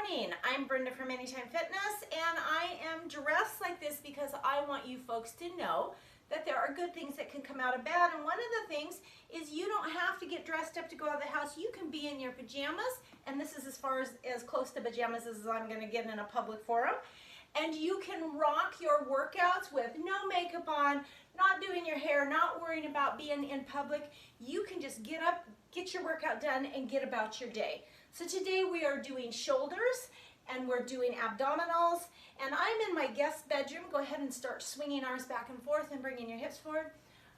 morning. I'm Brenda from Anytime Fitness, and I am dressed like this because I want you folks to know that there are good things that can come out of bed. And one of the things is you don't have to get dressed up to go out of the house. You can be in your pajamas, and this is as far as close to pajamas as I'm going to get in a public forum. And you can rock your workouts with no makeup on, not doing your hair, not worrying about being in public. You can just get up, get your workout done, and get about your day. So today we are doing shoulders, and we're doing abdominals, and I'm in my guest bedroom. Go ahead and start swinging arms back and forth and bringing your hips forward.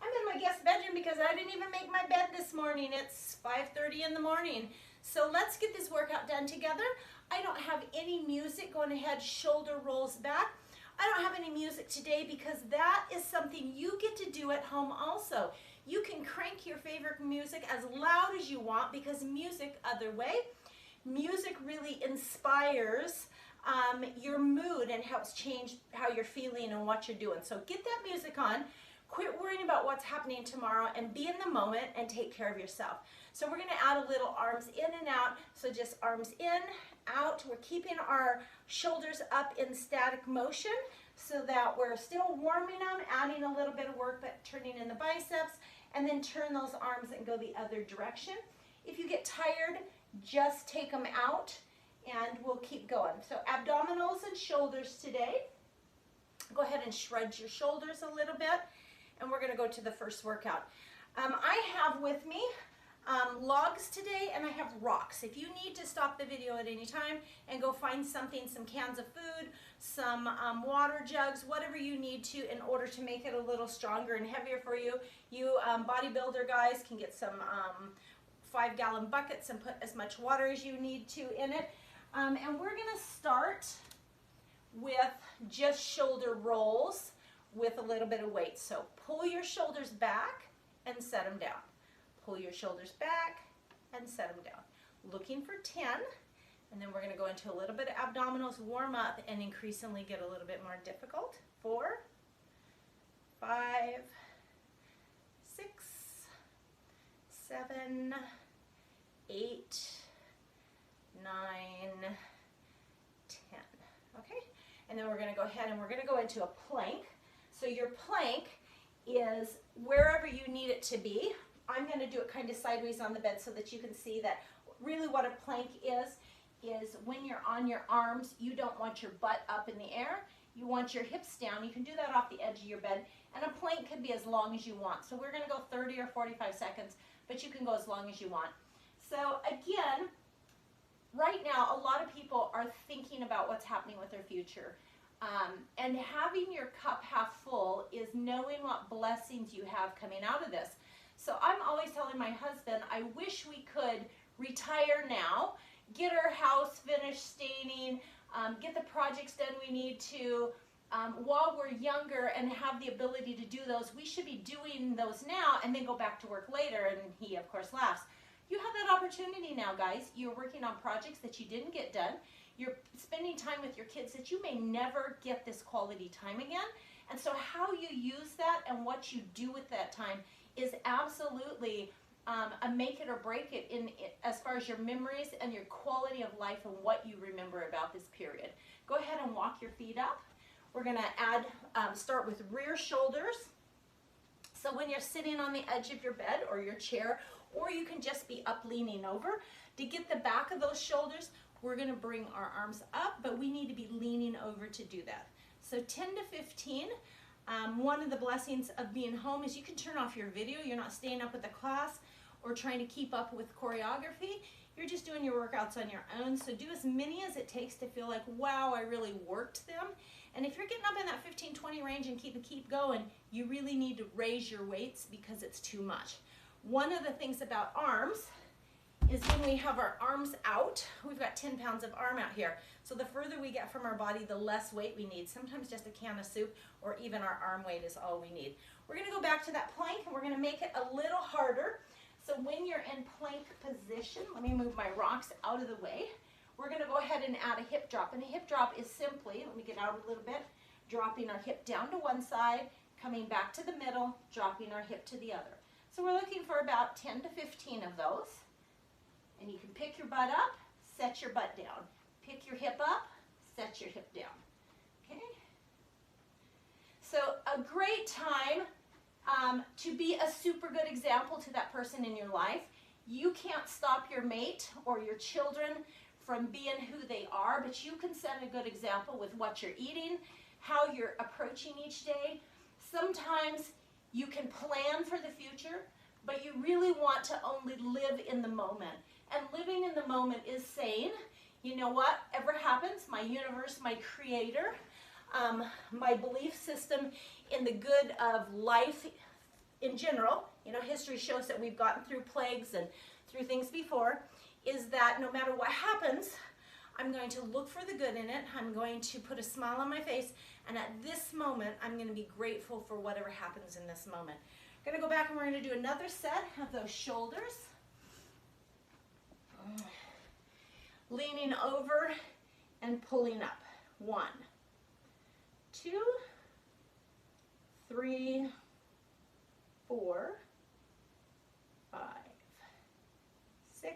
I'm in my guest bedroom because I didn't even make my bed this morning. It's 5:30 in the morning. So let's get this workout done together. I don't have any music. Going ahead, shoulder rolls back. I don't have any music today because that is something you get to do at home also. You can crank your favorite music as loud as you want because music, other way, music really inspires your mood and helps change how you're feeling and what you're doing. So get that music on. Quit worrying about what's happening tomorrow and be in the moment and take care of yourself. So we're going to add a little arms in and out. So just arms in, out. We're keeping our shoulders up in static motion so that we're still warming them, adding a little bit of work, but turning in the biceps, and then turn those arms and go the other direction. If you get tired, just take them out and we'll keep going. So abdominals and shoulders today. Go ahead and shred your shoulders a little bit, and we're going to go to the first workout. I have with me logs today, and I have rocks. If you need to stop the video at any time and go find something, some cans of food, some water jugs, whatever you need to in order to make it a little stronger and heavier for you. You bodybuilder guys can get some 5-gallon buckets and put as much water as you need to in it. And we're going to start with just shoulder rolls with a little bit of weight. So pull your shoulders back and set them down. Pull your shoulders back and set them down. Looking for 10, and then we're going to go into a little bit of abdominals, warm up, and increasingly get a little bit more difficult. 4, 5, 6, 7, 8, 9, 10. Okay? And then we're going to go ahead and we're going to go into a plank. So your plank is wherever you need it to be. I'm going to do it kind of sideways on the bed so that you can see that really what a plank is when you're on your arms, you don't want your butt up in the air. You want your hips down. You can do that off the edge of your bed. And a plank could be as long as you want. So we're going to go 30 or 45 seconds, but you can go as long as you want. So again, right now, a lot of people are thinking about what's happening with their future. And having your cup half full is knowing what blessings you have coming out of this. So I'm always telling my husband, I wish we could retire now, get our house finished staining, get the projects done we need to while we're younger and have the ability to do those. We should be doing those now and then go back to work later. And he, of course, laughs. You have that opportunity now, guys. You're working on projects that you didn't get done. You're spending time with your kids that you may never get this quality time again. And so how you use that and what you do with that time is absolutely a make it or break it as far as your memories and your quality of life and what you remember about this period. Go ahead and walk your feet up. We're going to start with rear shoulders. So when you're sitting on the edge of your bed or your chair, or you can just be up leaning over, to get the back of those shoulders, we're going to bring our arms up, but we need to be leaning over to do that. So 10 to 15. One of the blessings of being home is you can turn off your video. You're not staying up with the class or trying to keep up with choreography. You're just doing your workouts on your own. So do as many as it takes to feel like, wow, I really worked them. And if you're getting up in that 15-20 range and keep going, you really need to raise your weights because it's too much. One of the things about arms is when we have our arms out, we've got 10 pounds of arm out here. So the further we get from our body, the less weight we need. Sometimes just a can of soup or even our arm weight is all we need. We're going to go back to that plank and we're going to make it a little harder. So when you're in plank position, let me move my rocks out of the way. We're going to go ahead and add a hip drop. And a hip drop is simply, let me get out a little bit, dropping our hip down to one side, coming back to the middle, dropping our hip to the other. So we're looking for about 10 to 15 of those. And you can pick your butt up, set your butt down. Pick your hip up, set your hip down, okay? So a great time to be a super good example to that person in your life. You can't stop your mate or your children from being who they are, but you can set a good example with what you're eating, how you're approaching each day. Sometimes you can plan for the future, but you really want to only live in the moment. And living in the moment is saying, you know what, ever happens, my universe, my creator, my belief system in the good of life in general, you know, history shows that we've gotten through plagues and through things before, is that no matter what happens, I'm going to look for the good in it. I'm going to put a smile on my face, and at this moment, I'm going to be grateful for whatever happens in this moment. I'm going to go back and we're going to do another set of those shoulders. Leaning over and pulling up. 1, 2, 3, 4, 5, 6,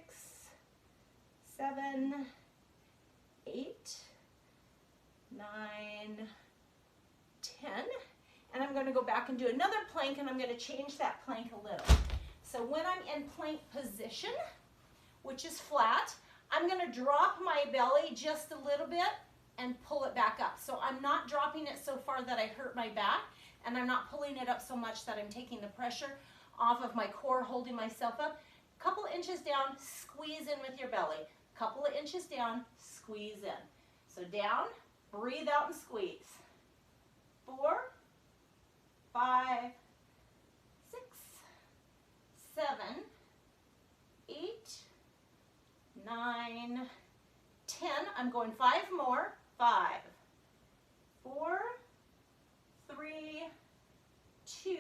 7, 8, 9, 10. And I'm going to go back and do another plank, and I'm going to change that plank a little. So when I'm in plank position, which is flat, I'm going to drop my belly just a little bit and pull it back up. So I'm not dropping it so far that I hurt my back, and I'm not pulling it up so much that I'm taking the pressure off of my core, holding myself up. Couple inches down, squeeze in with your belly. Couple of inches down, squeeze in. So down, breathe out and squeeze. 4, 5, 6, 7, 8, 9, 10. I'm going 5 more. 5, 4, 3, 2,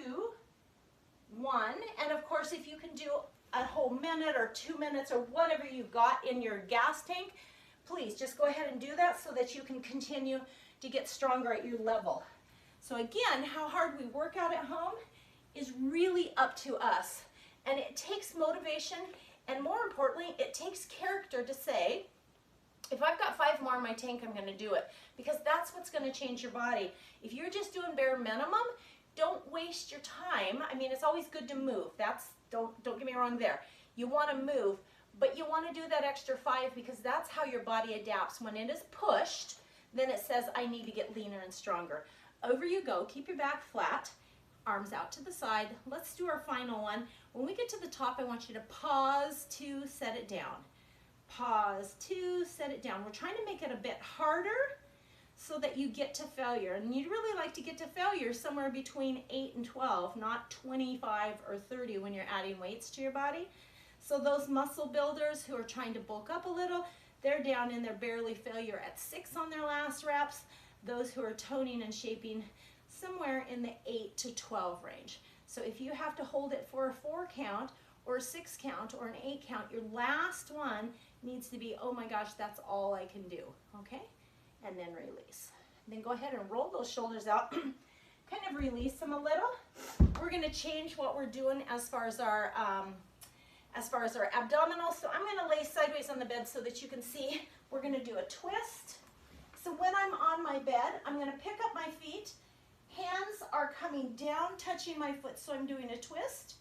1. And of course, if you can do a whole minute or 2 minutes or whatever you've got in your gas tank, please just go ahead and do that so that you can continue to get stronger at your level. So again, how hard we work out at home is really up to us. And it takes motivation, and more importantly, it takes character to say, if I've got 5 more in my tank, I'm going to do it, because that's what's going to change your body. If you're just doing bare minimum, don't waste your time. I mean, it's always good to move. Don't get me wrong there. You want to move, but you want to do that extra 5 because that's how your body adapts. When it is pushed, then it says, I need to get leaner and stronger. Over you go. Keep your back flat. Arms out to the side. Let's do our final one. When we get to the top, I want you to pause to set it down. Pause to set it down. We're trying to make it a bit harder so that you get to failure. And you'd really like to get to failure somewhere between 8 and 12, not 25 or 30 when you're adding weights to your body. So those muscle builders who are trying to bulk up a little, they're down in their barely failure at 6 on their last reps. Those who are toning and shaping, somewhere in the 8 to 12 range. So if you have to hold it for a 4 count or a 6 count or an 8 count, your last one needs to be, oh my gosh, that's all I can do, okay? And then release. And then go ahead and roll those shoulders out, kind of release them a little. We're gonna change what we're doing as far as our abdominals. So I'm gonna lay sideways on the bed so that you can see. We're gonna do a twist. So when I'm on my bed, I'm gonna pick up my feet. Hands are coming down, touching my foot. So I'm doing a twist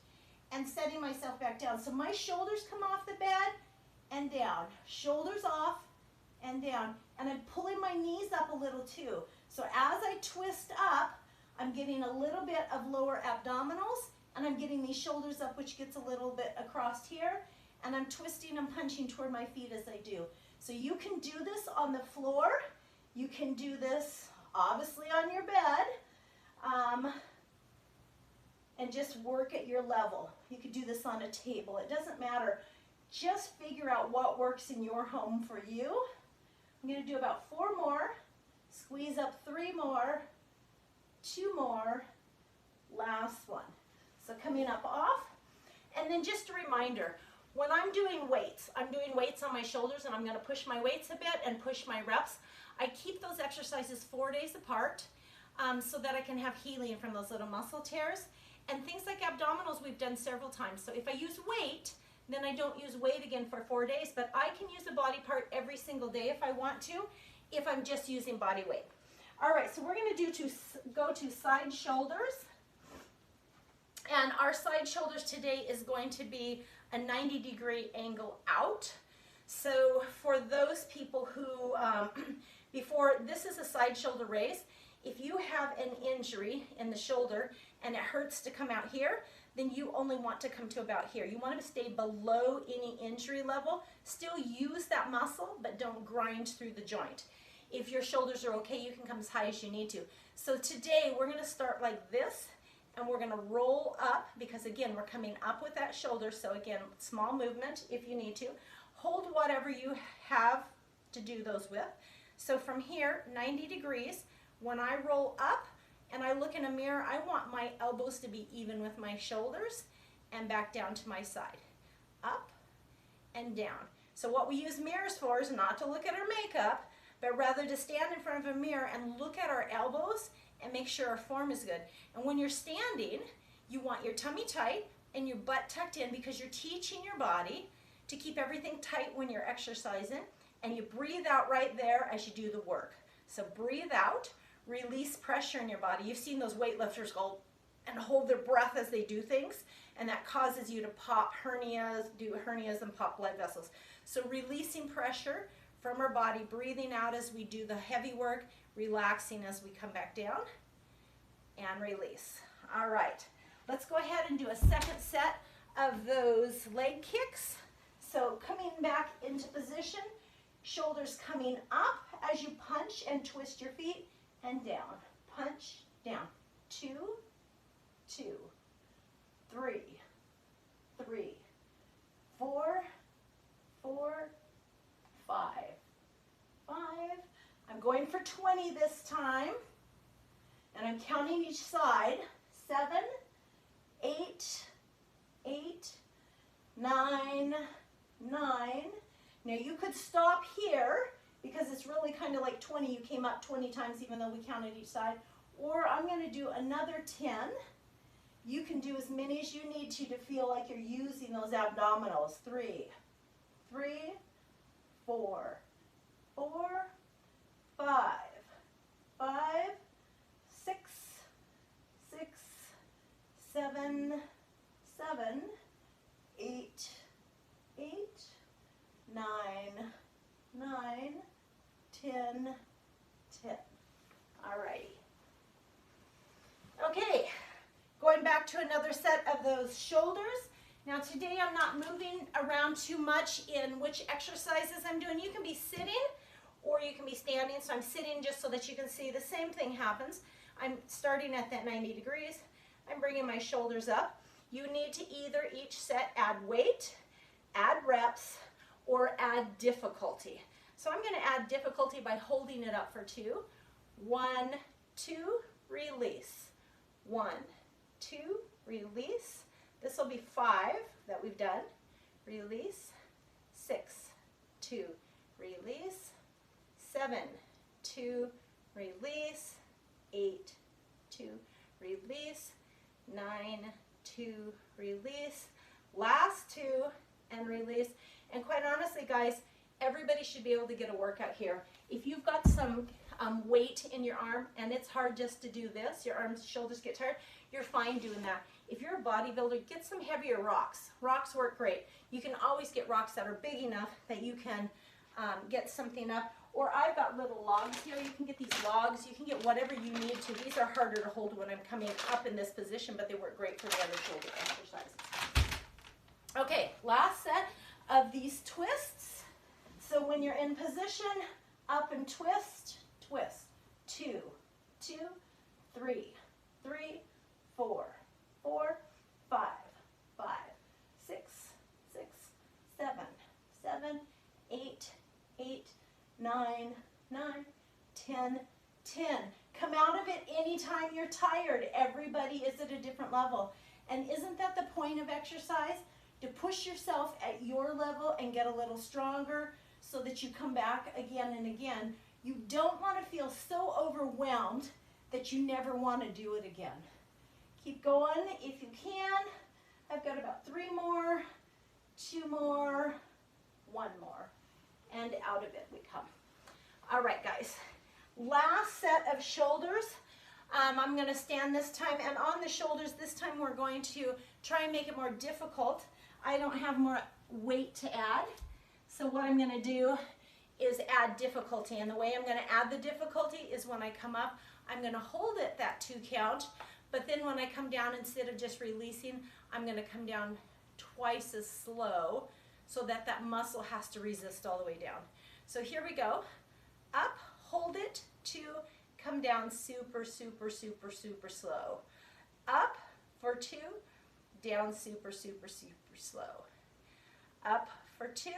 and setting myself back down. So my shoulders come off the bed and down. Shoulders off and down. And I'm pulling my knees up a little too. So as I twist up, I'm getting a little bit of lower abdominals, and I'm getting these shoulders up, which gets a little bit across here. And I'm twisting and punching toward my feet as I do. So you can do this on the floor. You can do this obviously on your bed. And just work at your level. You could do this on a table. It doesn't matter. Just figure out what works in your home for you. I'm going to do about 4 more. Squeeze up 3 more. 2 more. Last one. So coming up off. And then just a reminder, when I'm doing weights on my shoulders, and I'm going to push my weights a bit and push my reps. I keep those exercises 4 days apart so that I can have healing from those little muscle tears. And things like abdominals we've done several times. So if I use weight, then I don't use weight again for 4 days, but I can use a body part every single day if I want to, if I'm just using body weight. All right, so we're going to go to side shoulders. And our side shoulders today is going to be a 90-degree angle out. So for those people who, this is a side shoulder raise. If you have an injury in the shoulder and it hurts to come out here, then you only want to come to about here. You want to stay below any injury level. Still use that muscle, but don't grind through the joint. If your shoulders are okay, you can come as high as you need to. So today we're going to start like this, and we're going to roll up, because again, we're coming up with that shoulder. So again, small movement if you need to. Hold whatever you have to do those with. So from here, 90 degrees, when I roll up and I look in a mirror, I want my elbows to be even with my shoulders and back down to my side. Up and down. So what we use mirrors for is not to look at our makeup, but rather to stand in front of a mirror and look at our elbows and make sure our form is good. And when you're standing, you want your tummy tight and your butt tucked in, because you're teaching your body to keep everything tight when you're exercising, and you breathe out right there as you do the work. So breathe out, release pressure in your body. You've seen those weightlifters go and hold their breath as they do things, and that causes you to pop hernias, do hernias and pop blood vessels. So releasing pressure from our body, breathing out as we do the heavy work, relaxing as we come back down, and release. All right, let's go ahead and do a second set of those leg kicks. So coming back into position, shoulders coming up as you punch and twist your feet, and down. Punch, down. 2, 2, 3, 3, 4, 4, 5, 5. I'm going for 20 this time, and I'm counting each side. 7, 8, 8, 9, 9. Now you could stop here, because it's really kind of like 20. You came up 20 times even though we counted each side. Or I'm going to do another 10. You can do as many as you need to feel like you're using those abdominals. 3, 3, 4, 4, 5, 5, 6, 6, 7, 7, 8, 8, 9, 9, 10, 10. Alrighty. Okay, going back to another set of those shoulders. Now today I'm not moving around too much in which exercises I'm doing. You can be sitting or you can be standing. So I'm sitting just so that you can see the same thing happens. I'm starting at that 90 degrees. I'm bringing my shoulders up. You need to either each set add weight, add reps, or add difficulty. So I'm going to add difficulty by holding it up for 2. 1, 2, release. 1, 2, release. This will be 5 that we've done. Release. 6, 2, release. 7, 2, release. 8, 2, release. 9, 2, release. Last 2 and release. And quite honestly, guys, everybody should be able to get a workout here. If you've got some weight in your arm and it's hard just to do this, your arms, shoulders get tired, you're fine doing that. If you're a bodybuilder, get some heavier rocks. Rocks work great. You can always get rocks that are big enough that you can get something up. Or I've got little logs here. You can get these logs. You can get whatever you need to. These are harder to hold when I'm coming up in this position, but they work great for the other shoulder exercises. Okay, last set of these twists. So when you're in position, up and twist, twist. 2, 2, 3, 3, 4, 4, 5, 5, 6, 6, 7, 7, 8, 8, 9, 9, 10, 10. Come out of it anytime you're tired. Everybody is at a different level. And isn't that the point of exercise? To push yourself at your level and get a little stronger so that you come back again and again. You don't want to feel so overwhelmed that you never want to do it again. Keep going if you can. I've got about 3 more, 2 more, 1 more, and out of it we come. All right, guys, last set of shoulders. I'm going to stand this time, and on the shoulders this time we're going to try and make it more difficult. I don't have more weight to add, so what I'm going to do is add difficulty, and the way I'm going to add the difficulty is when I come up, I'm going to hold it that 2 count, but then when I come down, instead of just releasing, I'm going to come down twice as slow so that that muscle has to resist all the way down. So here we go. Up, hold it, 2, come down super, super, super, super slow. Up for 2, down super, super, super slow. Up for 2,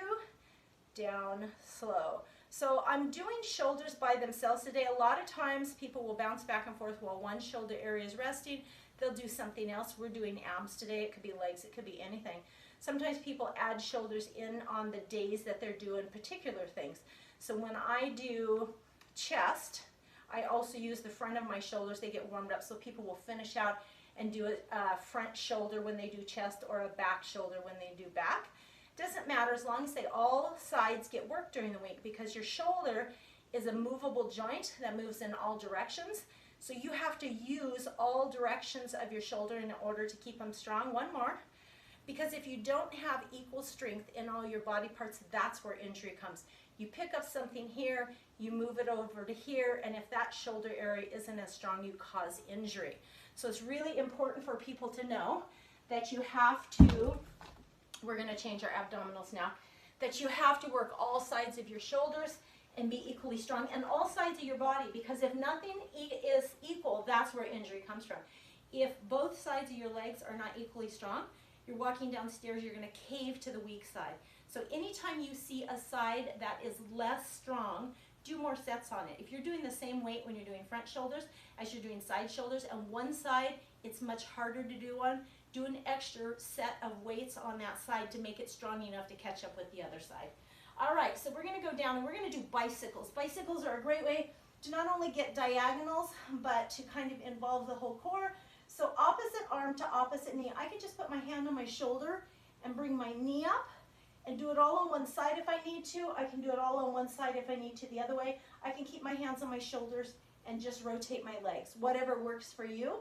down slow. So I'm doing shoulders by themselves today. A lot of times people will bounce back and forth while one shoulder area is resting. They'll do something else. We're doing abs today. It could be legs. It could be anything. Sometimes people add shoulders in on the days that they're doing particular things. So when I do chest, I also use the front of my shoulders. They get warmed up, so people will finish out and do a front shoulder when they do chest or a back shoulder when they do back. Doesn't matter as long as all sides get worked during the week, because your shoulder is a movable joint that moves in all directions. So you have to use all directions of your shoulder in order to keep them strong. 1 more. Because if you don't have equal strength in all your body parts, that's where injury comes. You pick up something here, you move it over to here, and if that shoulder area isn't as strong, you cause injury. So it's really important for people to know that you have to, we're going to change our abdominals now, that you have to work all sides of your shoulders and be equally strong, and all sides of your body, because if nothing is equal, that's where injury comes from. If both sides of your legs are not equally strong, you're walking downstairs, you're going to cave to the weak side. So anytime you see a side that is less strong, do more sets on it. If you're doing the same weight when you're doing front shoulders as you're doing side shoulders, and one side it's much harder to do on, do an extra set of weights on that side to make it strong enough to catch up with the other side. All right, so we're going to go down and we're going to do bicycles. Bicycles are a great way to not only get diagonals, but to kind of involve the whole core. So opposite arm to opposite knee. I can just put my hand on my shoulder and bring my knee up and do it all on one side if I need to. I can do it all on one side if I need to the other way. I can keep my hands on my shoulders and just rotate my legs, whatever works for you.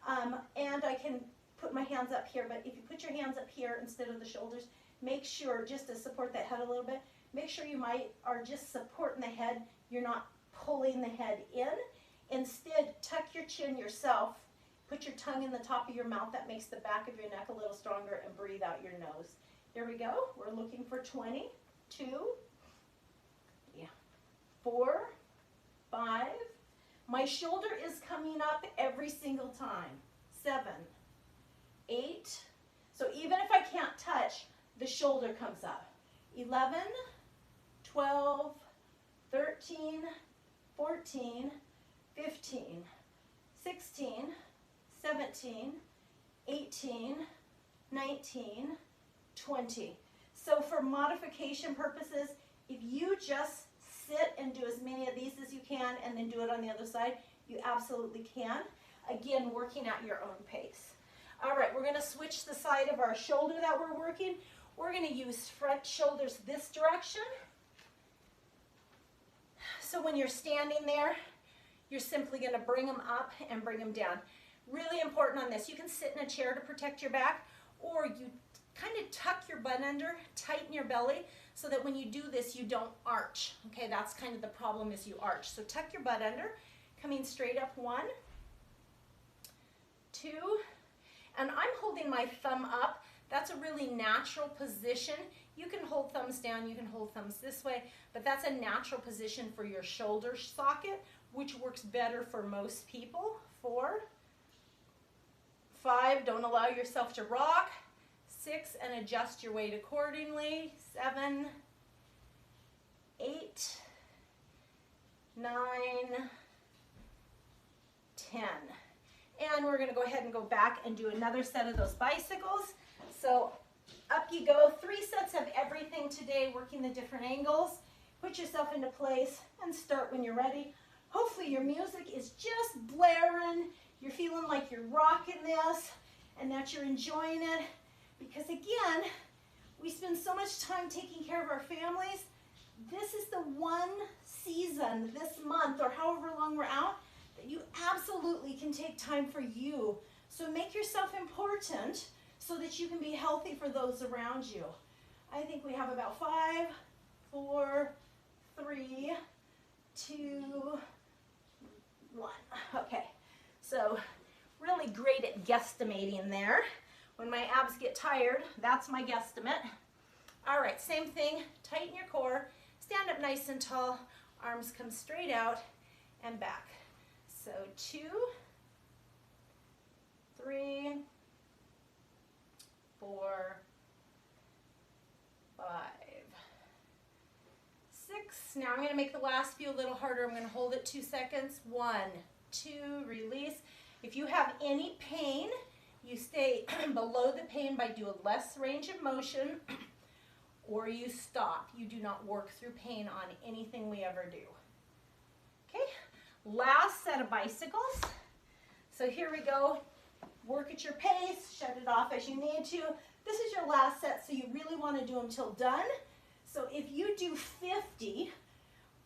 And I can put my hands up here, but if you put your hands up here instead of the shoulders, make sure, just to support that head a little bit, make sure you are just supporting the head. You're not pulling the head in. Instead, tuck your chin yourself. Put your tongue in the top of your mouth. That makes the back of your neck a little stronger, and breathe out your nose. Here we go. We're looking for 20, 2, 4, 5. My shoulder is coming up every single time. 7, 8. So even if I can't touch, the shoulder comes up. 11, 12, 13, 14, 15, 16, 17, 18, 19, 20. So for modification purposes, if you just sit and do as many of these as you can and then do it on the other side, you absolutely can. Again, working at your own pace. All right, we're going to switch the side of our shoulder that we're working. We're going to use front shoulders this direction. So when you're standing there, you're simply going to bring them up and bring them down. Really important on this. You can sit in a chair to protect your back, or you kind of tuck your butt under, tighten your belly, so that when you do this, you don't arch. Okay, that's kind of the problem, is you arch. So tuck your butt under, coming straight up. 1, 2, and I'm holding my thumb up. That's a really natural position. You can hold thumbs down, you can hold thumbs this way, but that's a natural position for your shoulder socket, which works better for most people. 4, 5, don't allow yourself to rock. 6, and adjust your weight accordingly. 7, 8, 9, 10. And we're going to go ahead and go back and do another set of those bicycles. So up you go. 3 sets of everything today, working the different angles. Put yourself into place and start when you're ready. Hopefully your music is just blaring. You're feeling like you're rocking this and that you're enjoying it. Because again, We spend so much time taking care of our families. This is the one season, this month, or however long we're out, that you absolutely can take time for you. So make yourself important so that you can be healthy for those around you. I think we have about 5, 4, 3, 2, 1. Okay, so really great at guesstimating there. When my abs get tired, that's my guesstimate. All right, same thing, tighten your core, stand up nice and tall, arms come straight out and back. So 2, 3, 4, 5, 6. Now I'm going to make the last few a little harder. I'm going to hold it 2 seconds. 1, 2, release. If you have any pain, you stay below the pain by doing less range of motion, or you stop. You do not work through pain on anything we ever do. Okay, last set of bicycles. So here we go. Work at your pace, shut it off as you need to. This is your last set, so you really want to do them till done. So if you do 50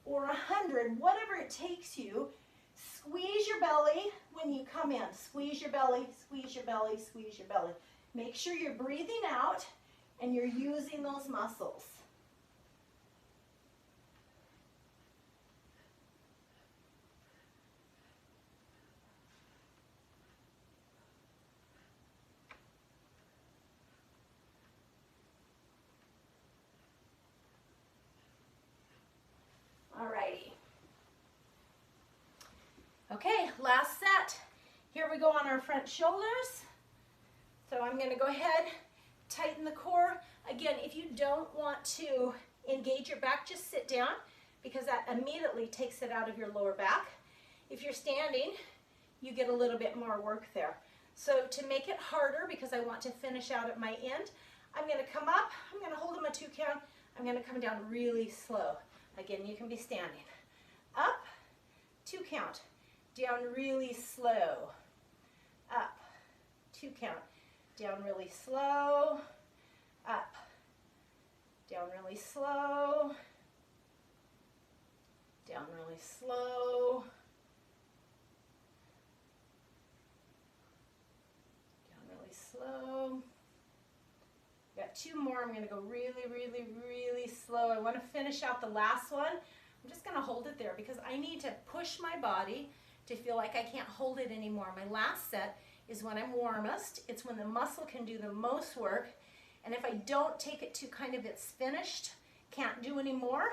or 100, whatever it takes you, squeeze your belly when you come in. Squeeze your belly, squeeze your belly, squeeze your belly. Make sure you're breathing out and you're using those muscles. Alrighty. Okay, last set. Here we go on our front shoulders. So I'm going to go ahead, tighten the core. Again, if you don't want to engage your back, just sit down because that immediately takes it out of your lower back. If you're standing, you get a little bit more work there. So to make it harder, because I want to finish out at my end, I'm going to come up, I'm going to hold them a 2 count, I'm going to come down really slow. Again, you can be standing. Up, 2 count, down really slow. Up, 2 count, down really slow. Up, down really slow. Down really slow. Down really slow. Got 2 more. I'm going to go really, really, really slow. I want to finish out the last one. I'm just going to hold it there because I need to push my body to feel like I can't hold it anymore. My last set is when I'm warmest. It's when the muscle can do the most work. And if I don't take it to kind of it's finished, can't do anymore,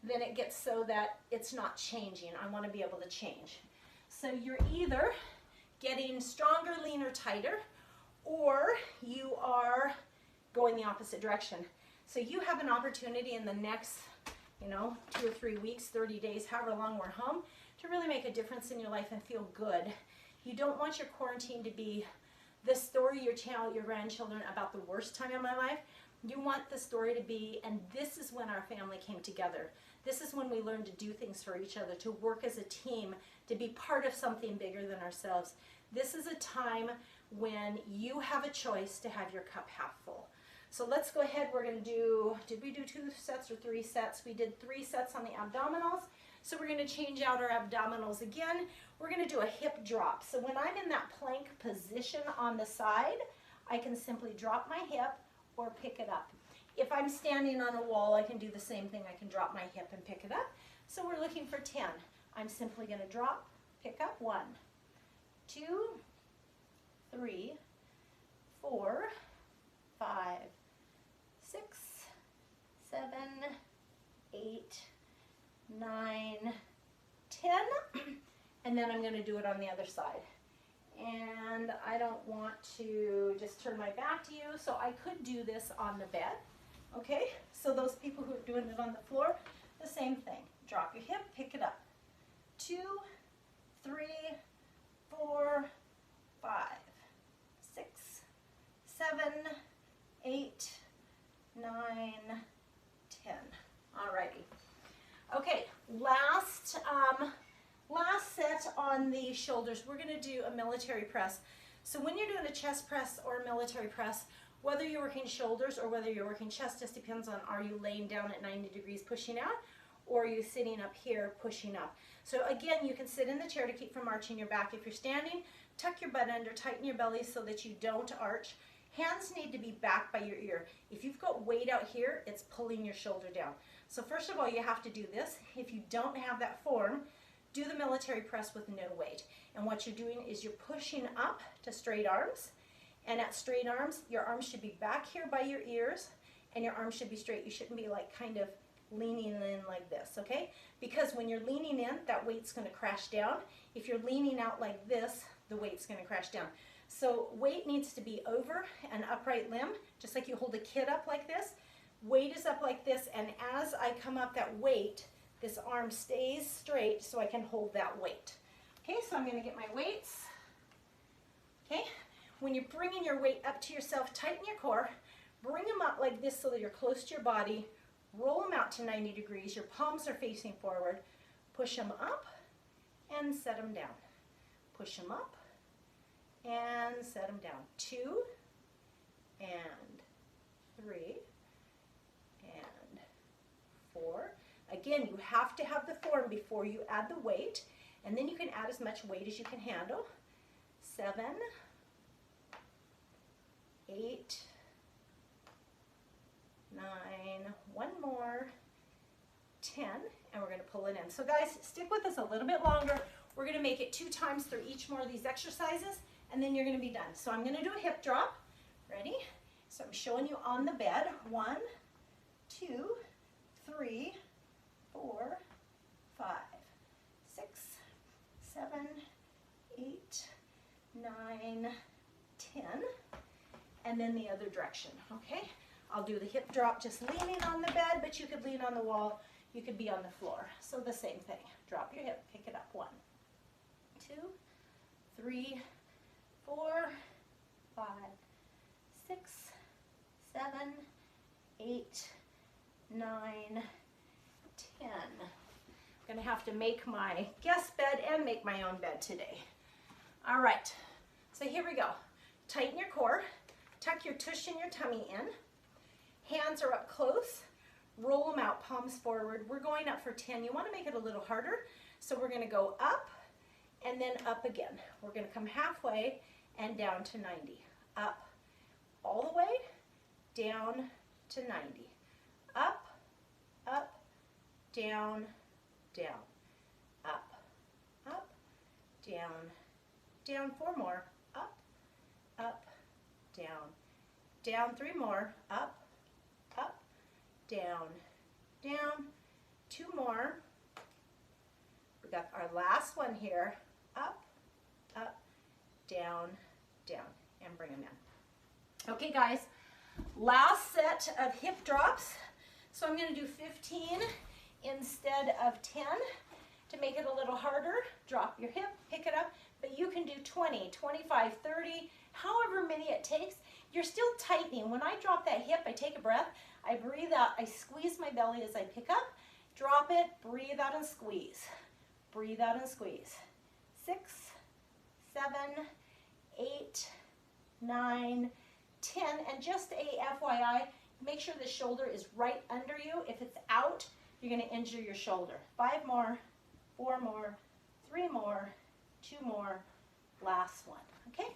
then it gets so that it's not changing. I want to be able to change. So you're either getting stronger, leaner, tighter, or you are going the opposite direction. So you have an opportunity in the next, 2 or 3 weeks, 30 days, however long we're home, to really make a difference in your life and feel good. You don't want your quarantine to be the story you tell your grandchildren about the worst time in my life. You want the story to be, and this is when our family came together. This is when we learned to do things for each other, to work as a team, to be part of something bigger than ourselves. This is a time when you have a choice to have your cup half full. So let's go ahead. We're going to do, did we do 2 sets or 3 sets? We did 3 sets on the abdominals. So we're going to change out our abdominals again. We're going to do a hip drop. So when I'm in that plank position on the side, I can simply drop my hip or pick it up. If I'm standing on a wall, I can do the same thing. I can drop my hip and pick it up. So we're looking for 10. I'm simply going to drop, pick up. 1, 2, 3, 4, 5, 6, 7, 8, 9, 10, and then I'm going to do it on the other side. And I don't want to just turn my back to you, so I could do this on the bed. Okay, so those people who are doing it on the floor, the same thing. Drop your hip, pick it up. 2, 3, 4, 5, 6, 7, 8, 9, 10. Alrighty. Okay, last set on the shoulders, we're going to do a military press. So when you're doing a chest press or a military press, Whether you're working shoulders or whether you're working chest, just depends on, are you laying down at 90 degrees pushing out, or are you sitting up here pushing up? So again, you can sit in the chair to keep from arching your back. If you're standing, tuck your butt under, tighten your belly so that you don't arch. Hands need to be back by your ear. If you've got weight out here, it's pulling your shoulder down. So first of all, you have to do this. If you don't have that form, do the military press with no weight. And what you're doing is you're pushing up to straight arms. And at straight arms, your arms should be back here by your ears, and your arms should be straight. You shouldn't be like kind of leaning in like this, okay? Because when you're leaning in, that weight's gonna crash down. If you're leaning out like this, the weight's gonna crash down. So weight needs to be over an upright limb, just like you hold a kid up like this. Weight is up like this, and as I come up that weight, this arm stays straight so I can hold that weight. Okay, so I'm gonna get my weights. Okay, when you're bringing your weight up to yourself, tighten your core, bring them up like this so that you're close to your body, roll them out to 90 degrees, your palms are facing forward, push them up and set them down. Push them up and set them down. 2 and 3 and 4. Again, you have to have the form before you add the weight, and then you can add as much weight as you can handle. 7, 8, 9, one more, 10, and we're going to pull it in. So guys, stick with us a little bit longer. We're going to make it 2 times through each more of these exercises, and then you're going to be done. So I'm going to do a hip drop. Ready? So I'm showing you on the bed. 1, 2, 3, 4, 5, 6, 7, 8, 9, 10, and then the other direction, okay? I'll do the hip drop just leaning on the bed, but you could lean on the wall, you could be on the floor. So the same thing. Drop your hip, pick it up. 1, 2, 3, 4, 5, 6, 7, 8, 9, 10. I'm gonna have to make my guest bed and make my own bed today. All right, so here we go. Tighten your core, tuck your tush and your tummy in. Hands are up close, roll them out, palms forward. We're going up for 10. You want to make it a little harder, so we're going to go up and then up again. We're going to come halfway and down to 90. Up all the way, down to 90. Up, up, down, down. Up, up, down, down. 4 more. Up, up, down, down. 3 more. Up, up, down, down. 2 more. We got our last one here. Up, up, down, down, and bring them in. Okay, guys, last set of hip drops. So I'm going to do 15 instead of 10 to make it a little harder. Drop your hip, pick it up, but you can do 20, 25, 30, however many it takes. You're still tightening. When I drop that hip, I take a breath, I breathe out, I squeeze my belly as I pick up, drop it, breathe out and squeeze. Breathe out and squeeze. 6, 7, 8, 9, 10, and just a FYI, make sure the shoulder is right under you. If it's out, you're going to injure your shoulder. 5 more, 4 more, 3 more, 2 more, last one. Okay,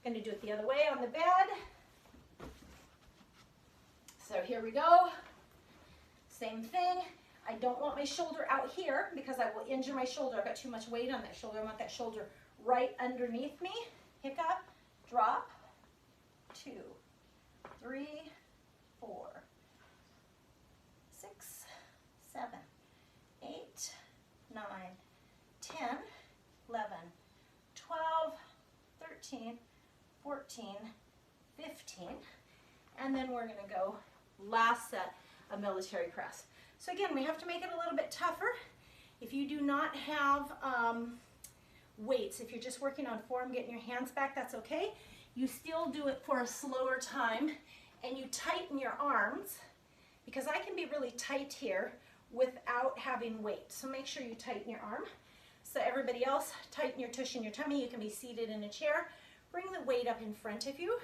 I'm going to do it the other way on the bed. So here we go. Same thing. I don't want my shoulder out here because I will injure my shoulder. I've got too much weight on that shoulder. I want that shoulder right underneath me. Pick up, drop, 2, 3, 4, 6, 7, 8, 9, 10, 11, 12, 13, 14, 15, and then we're going to go last set of military press. So again, we have to make it a little bit tougher. If you do not have weights, if you're just working on form, getting your hands back, that's okay. You still do it for a slower time, and you tighten your arms, because I can be really tight here without having weight. So make sure you tighten your arm. So everybody else, tighten your tush and your tummy. You can be seated in a chair. Bring the weight up in front of you.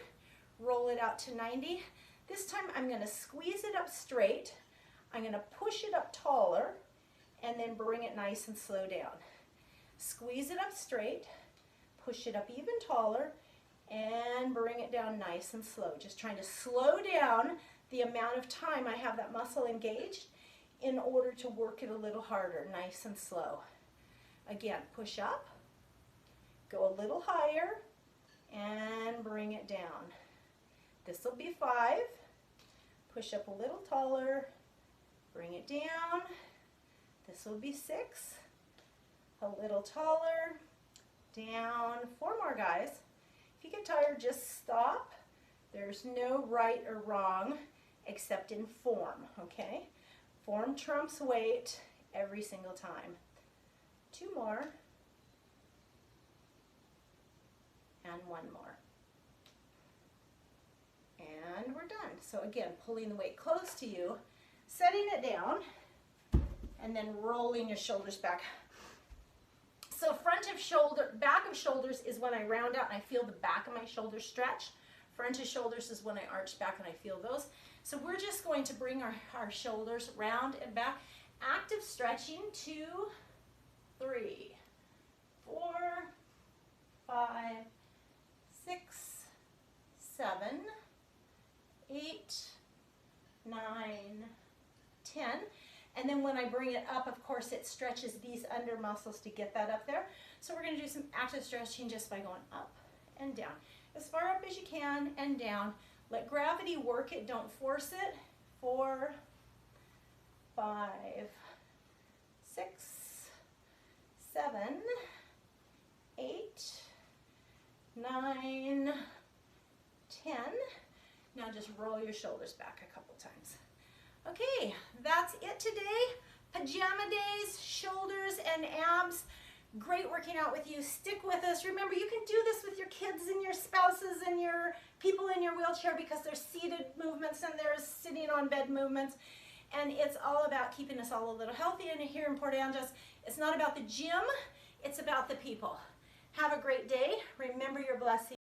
roll it out to 90. This time I'm going to squeeze it up straight. I'm going to push it up taller and then bring it nice and slow down. Squeeze it up straight, push it up even taller, and bring it down nice and slow. Just trying to slow down the amount of time I have that muscle engaged in order to work it a little harder, nice and slow. Again, push up, go a little higher, and bring it down. This will be 5. Push up a little taller, bring it down. This will be 6. A little taller, down. 4 more, guys. If you get tired, just stop. There's no right or wrong except in form, okay? Form trumps weight every single time. 2 more. And 1 more. And we're done. So again, pulling the weight close to you, setting it down, and then rolling your shoulders back. So back of shoulders is when I round out and I feel the back of my shoulders stretch. Front of shoulders is when I arch back and I feel those. So we're just going to bring our shoulders round and back. Active stretching, 2, 3, 4, 5, 6, 7, 8, 9, 10. And then when I bring it up, of course, it stretches these under muscles to get that up there. So we're going to do some active stretching just by going up and down. As far up as you can and down. Let gravity work it, don't force it. 4, 5, 6, 7, 8, 9, 10. Now just roll your shoulders back a couple times. Okay, that's it today. Pajama days, shoulders and abs. Great working out with you. Stick with us. Remember, you can do this with your kids and your spouses and your people in your wheelchair because there's seated movements and there's sitting on bed movements. And it's all about keeping us all a little healthy. And here in Port Angeles, it's not about the gym, it's about the people. Have a great day. Remember your blessings.